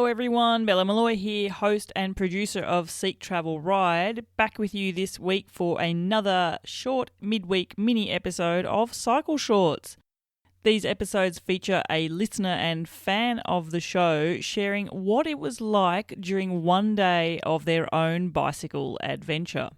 Hello everyone, Bella Malloy here, host and producer of Seek Travel Ride, back with you this week for another short midweek mini episode of Cycle Shorts. These episodes feature a listener and fan of the show sharing what it was like during one day of their own bicycle adventure.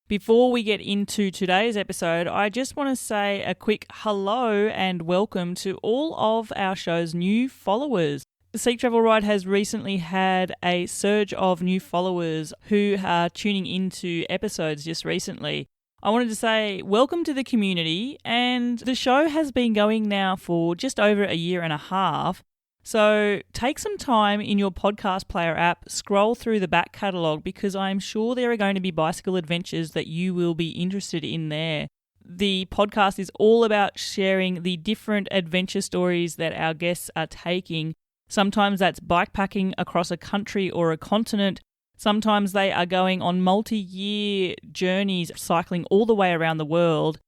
Before we get into today's episode, I just want to say a quick hello and welcome to all of our show's new followers. Seek Travel Ride has recently had a surge of new followers who are tuning into episodes just recently. I wanted to say welcome to the community, and the show has been going now for just over a year and a half. So take some time in your podcast player app, scroll through the back catalogue because I'm sure there are going to be bicycle adventures that you will be interested in there. The podcast is all about sharing the different adventure stories that our guests are taking. Sometimes that's bikepacking across a country or a continent. Sometimes they are going on multi-year journeys, cycling all the way around the world.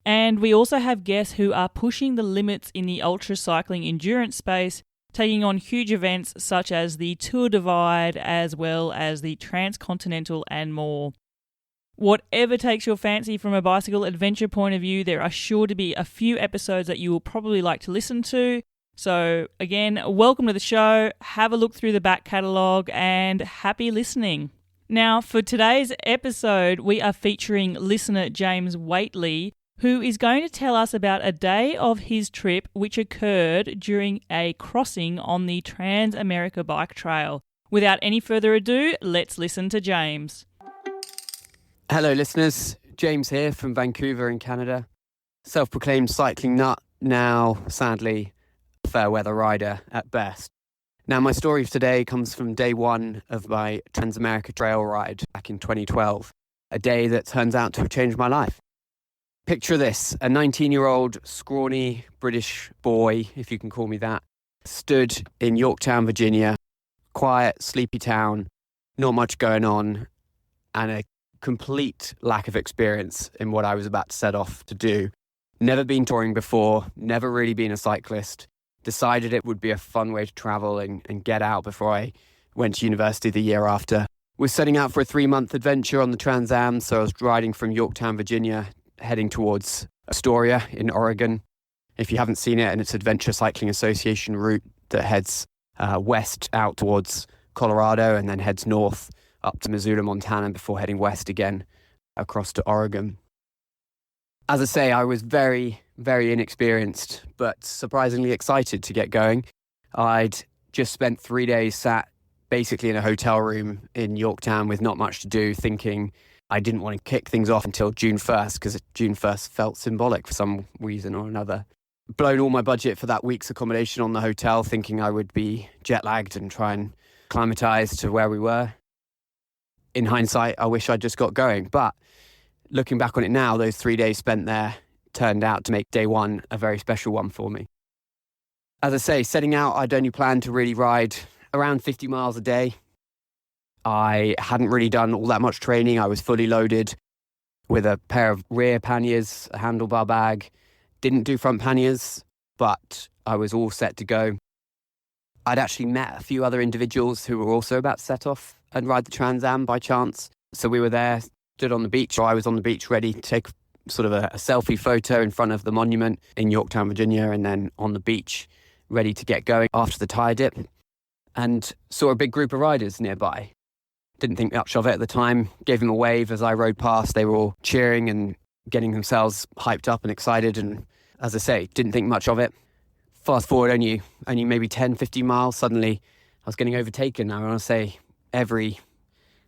And we also have guests who are pushing the limits in the ultra cycling endurance space, taking on huge events such as the Tour Divide as well as the Transcontinental and more. Whatever takes your fancy from a bicycle adventure point of view, there are sure to be a few episodes that you will probably like to listen to. So again, welcome to the show, have a look through the back catalogue and happy listening. Now for today's episode, we are featuring listener James Waitley, who is going to tell us about a day of his trip which occurred during a crossing on the Trans-America Bike Trail. Without any further ado, let's listen to James. Hello listeners, James here from Vancouver in Canada. Self-proclaimed cycling nut, now sadly fair weather rider at best. Now my story for today comes from day one of my Trans-America Trail ride back in 2012, a day that turns out to have changed my life. Picture this, a 19-year-old scrawny British boy, if you can call me that, stood in Yorktown, Virginia, quiet, sleepy town, not much going on, and a complete lack of experience in what I was about to set off to do. Never been touring before, never really been a cyclist. Decided it would be a fun way to travel and get out before I went to university the year after. Was setting out for a 3-month adventure on the Trans Am, so I was riding from Yorktown, Virginia, heading towards Astoria in Oregon. If you haven't seen it, and it's Adventure Cycling Association route that heads west out towards Colorado and then heads north up to Missoula, Montana before heading west again across to Oregon. As I say, I was very, very inexperienced, but surprisingly excited to get going. I'd just spent 3 days sat basically in a hotel room in Yorktown with not much to do, thinking I didn't want to kick things off until June 1st because June 1st felt symbolic for some reason or another. Blown all my budget for that week's accommodation on the hotel, thinking I would be jet lagged and try and acclimatise to where we were. In hindsight, I wish I'd just got going, but looking back on it now, those 3 days spent there turned out to make day one a very special one for me. As I say, setting out, I'd only planned to really ride around 50 miles a day. I hadn't really done all that much training. I was fully loaded with a pair of rear panniers, a handlebar bag. Didn't do front panniers, but I was all set to go. I'd actually met a few other individuals who were also about to set off and ride the Trans Am by chance. So we were there, stood on the beach, or I was on the beach ready to take sort of a selfie photo in front of the monument in Yorktown, Virginia, and then on the beach, ready to get going after the tide dip, and saw a big group of riders nearby. Didn't think much of it at the time, gave them a wave as I rode past. They were all cheering and getting themselves hyped up and excited, and as I say, didn't think much of it. Fast forward only maybe 10, 15 miles, suddenly I was getting overtaken. I want to say every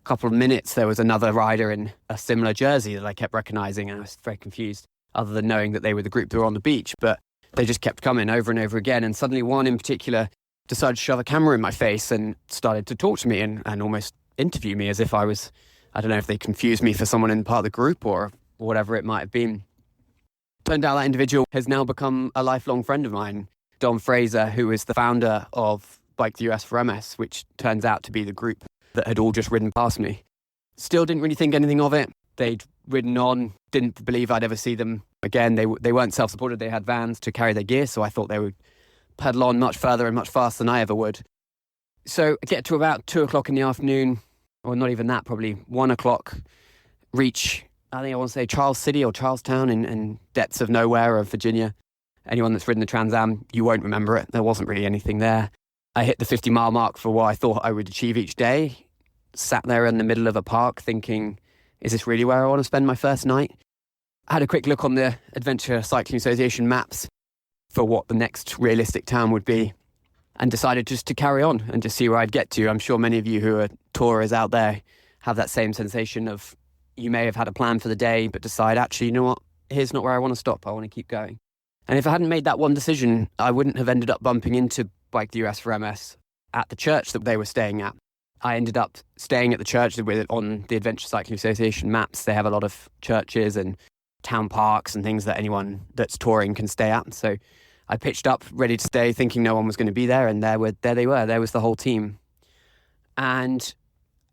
couple of minutes there was another rider in a similar jersey that I kept recognizing, and I was very confused, other than knowing that they were the group that were on the beach. But they just kept coming over and over again, and suddenly one in particular decided to shove a camera in my face and started to talk to me and almost interview me as if I was, I don't know if they confused me for someone in part of the group or whatever it might have been. Turned out that individual has now become a lifelong friend of mine, Don Fraser, who is the founder of Bike the US for MS, which turns out to be the group that had all just ridden past me. Still didn't really think anything of it. They'd ridden on, didn't believe I'd ever see them again. They weren't self-supported. They had vans to carry their gear, so I thought they would pedal on much further and much faster than I ever would. So I get to about 2:00 in the afternoon, or not even that, probably 1:00, reach, I think I want to say Charles City or Charlestown in depths of nowhere of Virginia. Anyone that's ridden the Trans Am, you won't remember it. There wasn't really anything there. I hit the 50-mile mark for what I thought I would achieve each day. Sat there in the middle of a park thinking, is this really where I want to spend my first night? I had a quick look on the Adventure Cycling Association maps for what the next realistic town would be, and decided just to carry on and just see where I'd get to. I'm sure many of you who are tourers out there have that same sensation of, you may have had a plan for the day, but decide, actually, you know what? Here's not where I want to stop. I want to keep going. And if I hadn't made that one decision, I wouldn't have ended up bumping into Bike the US for MS at the church that they were staying at. I ended up staying at the church with on the Adventure Cycling Association maps. They have a lot of churches and town parks and things that anyone that's touring can stay at. So I pitched up, ready to stay, thinking no one was going to be there, and there they were. There was the whole team. And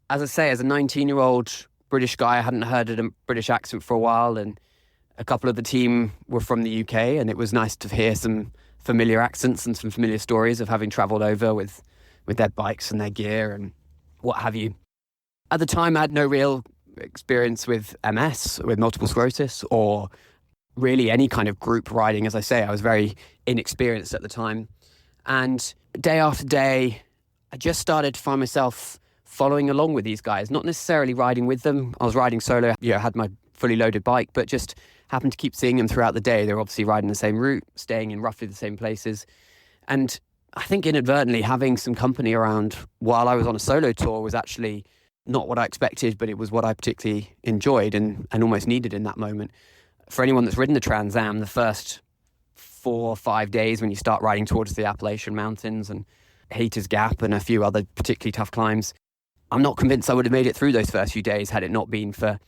as I say, as a 19-year-old British guy, I hadn't heard a British accent for a while, and a couple of the team were from the UK, and it was nice to hear some familiar accents and some familiar stories of having travelled over with their bikes and their gear and what have you. At the time, I had no real experience with MS, with multiple sclerosis, or really any kind of group riding. As I say, I was very inexperienced at the time. And day after day, I just started to find myself following along with these guys, not necessarily riding with them. I was riding solo, I had my fully loaded bike, but just happened to keep seeing them throughout the day. They were obviously riding the same route, staying in roughly the same places. And I think inadvertently having some company around while I was on a solo tour was actually not what I expected, but it was what I particularly enjoyed and almost needed in that moment. For anyone that's ridden the Trans Am, the first 4 or 5 days when you start riding towards the Appalachian Mountains and Hayter's Gap and a few other particularly tough climbs, I'm not convinced I would have made it through those first few days had it not been for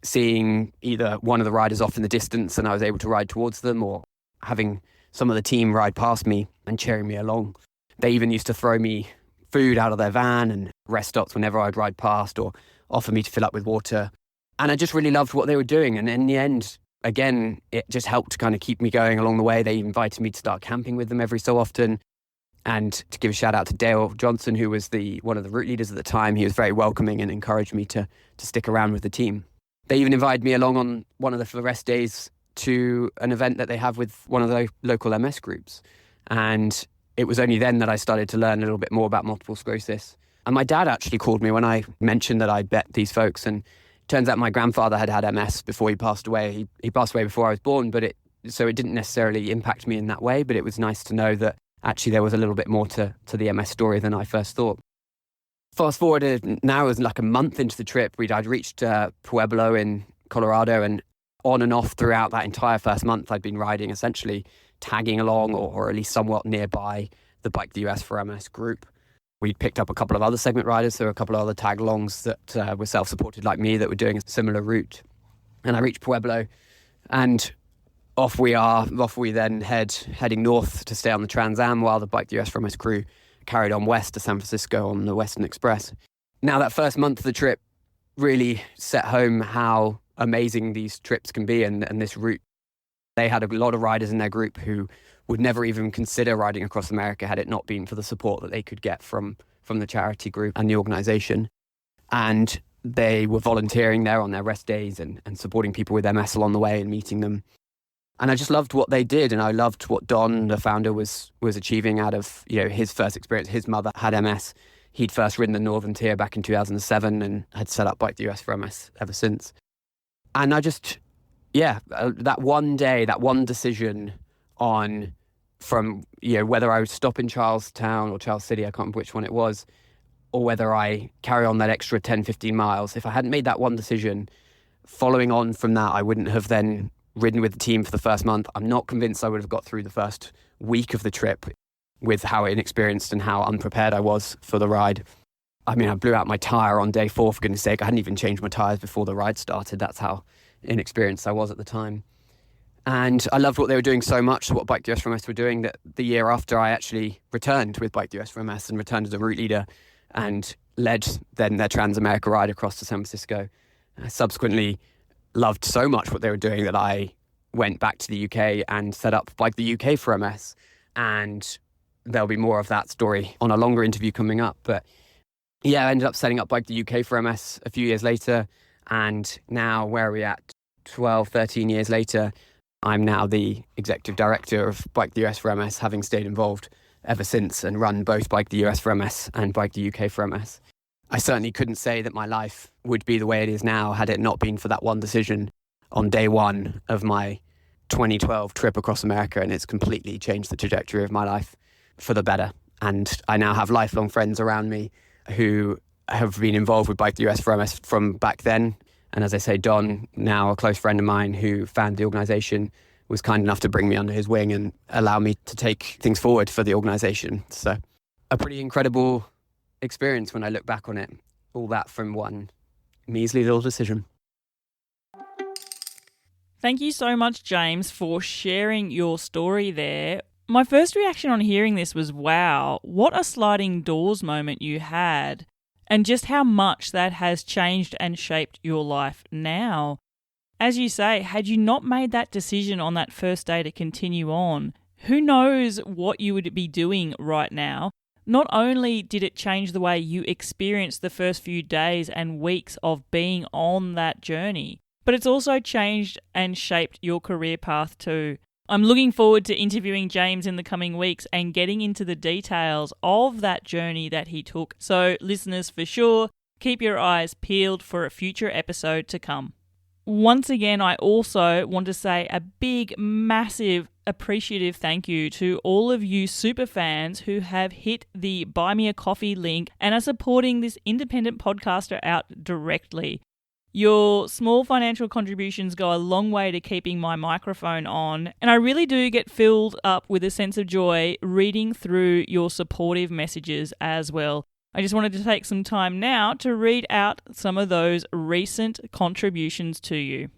seeing either one of the riders off in the distance and I was able to ride towards them, or having some of the team ride past me and cheering me along. They even used to throw me food out of their van and rest stops whenever I'd ride past, or offer me to fill up with water. And I just really loved what they were doing. And in the end, again, it just helped to kind of keep me going along the way. They invited me to start camping with them every so often. And to give a shout out to Dale Johnson, who was one of the route leaders at the time, he was very welcoming and encouraged me to stick around with the team. They even invited me along on one of the rest days to an event that they have with one of the local MS groups. And it was only then that I started to learn a little bit more about multiple sclerosis. And my dad actually called me when I mentioned that I'd met these folks. And it turns out my grandfather had MS before he passed away. He passed away before I was born, so it didn't necessarily impact me in that way. But it was nice to know that actually there was a little bit more to the MS story than I first thought. Fast forward, now it was like a month into the trip. I'd reached Pueblo in Colorado, and on and off throughout that entire first month, I'd been riding, essentially tagging along or at least somewhat nearby the Bike the US for MS group. We'd picked up a couple of other segment riders, so a couple of other tag-alongs that were self-supported like me that were doing a similar route. And I reached Pueblo, and off we then heading north to stay on the Trans Am while the Bike the US for MS crew carried on west to San Francisco on the Western Express. Now, that first month of the trip really set home how amazing these trips can be and this route. They had a lot of riders in their group who would never even consider riding across America had it not been for the support that they could get from the charity group and the organization. And they were volunteering there on their rest days and supporting people with MS along the way and meeting them. And I just loved what they did, and I loved what Don, the founder, was achieving out of his first experience. His mother had MS. He'd first ridden the Northern Tier back in 2007 and had set up Bike the US for MS ever since. And I just, that one day, that one decision from whether I would stop in Charlestown or Charles City, I can't remember which one it was, or whether I carry on that extra 10, 15 miles. If I hadn't made that one decision, following on from that, I wouldn't have then ridden with the team for the first month. I'm not convinced I would have got through the first week of the trip with how inexperienced and how unprepared I was for the ride. I mean, I blew out my tyre on day 4, for goodness sake. I hadn't even changed my tyres before the ride started. That's how inexperienced I was at the time. And I loved what they were doing so much, what Bike the US for MS were doing, that the year after I actually returned with Bike the US for MS and returned as a route leader and led then their Trans America ride across to San Francisco. I subsequently loved so much what they were doing that I went back to the UK and set up Bike the UK for MS. And there'll be more of that story on a longer interview coming up. But yeah, I ended up setting up Bike the UK for MS a few years later. And now where are we at? 12, 13 years later, I'm now the executive director of Bike the US for MS, having stayed involved ever since and run both Bike the US for MS and Bike the UK for MS. I certainly couldn't say that my life would be the way it is now had it not been for that one decision on day one of my 2012 trip across America, and it's completely changed the trajectory of my life for the better. And I now have lifelong friends around me who have been involved with Bike the US for MS from back then. And as I say, Don, now a close friend of mine who founded the organisation, was kind enough to bring me under his wing and allow me to take things forward for the organisation. So a pretty incredible experience when I look back on it. All that from one measly little decision. Thank you so much, James, for sharing your story there. My first reaction on hearing this was, wow, what a sliding doors moment you had, and just how much that has changed and shaped your life now. As you say, had you not made that decision on that first day to continue on, who knows what you would be doing right now? Not only did it change the way you experienced the first few days and weeks of being on that journey, but it's also changed and shaped your career path too. I'm looking forward to interviewing James in the coming weeks and getting into the details of that journey that he took. So listeners, for sure, keep your eyes peeled for a future episode to come. Once again, I also want to say a big, massive, appreciative thank you to all of you super fans who have hit the Buy Me a Coffee link and are supporting this independent podcaster out directly. Your small financial contributions go a long way to keeping my microphone on, and I really do get filled up with a sense of joy reading through your supportive messages as well. I just wanted to take some time now to read out some of those recent contributions to you.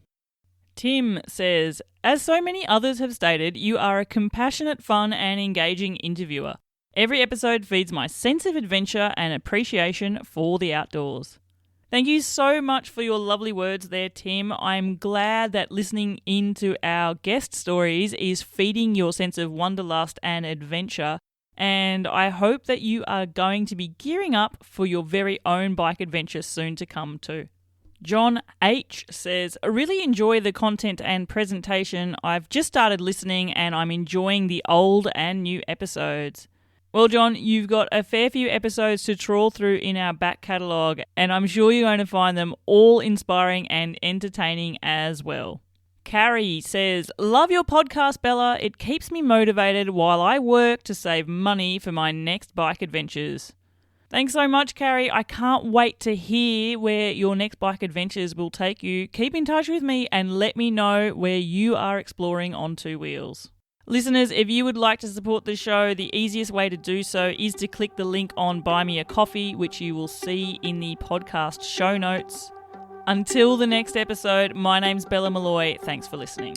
Tim says, as so many others have stated, you are a compassionate, fun and engaging interviewer. Every episode feeds my sense of adventure and appreciation for the outdoors. Thank you so much for your lovely words there, Tim. I'm glad that listening into our guest stories is feeding your sense of wanderlust and adventure, and I hope that you are going to be gearing up for your very own bike adventure soon to come too. John H. says, I really enjoy the content and presentation. I've just started listening and I'm enjoying the old and new episodes. Well, John, you've got a fair few episodes to trawl through in our back catalogue, and I'm sure you're going to find them all inspiring and entertaining as well. Carrie says, love your podcast, Bella. It keeps me motivated while I work to save money for my next bike adventures. Thanks so much, Carrie. I can't wait to hear where your next bike adventures will take you. Keep in touch with me and let me know where you are exploring on two wheels. Listeners, if you would like to support the show, the easiest way to do so is to click the link on Buy Me a Coffee, which you will see in the podcast show notes. Until the next episode, my name's Bella Malloy. Thanks for listening.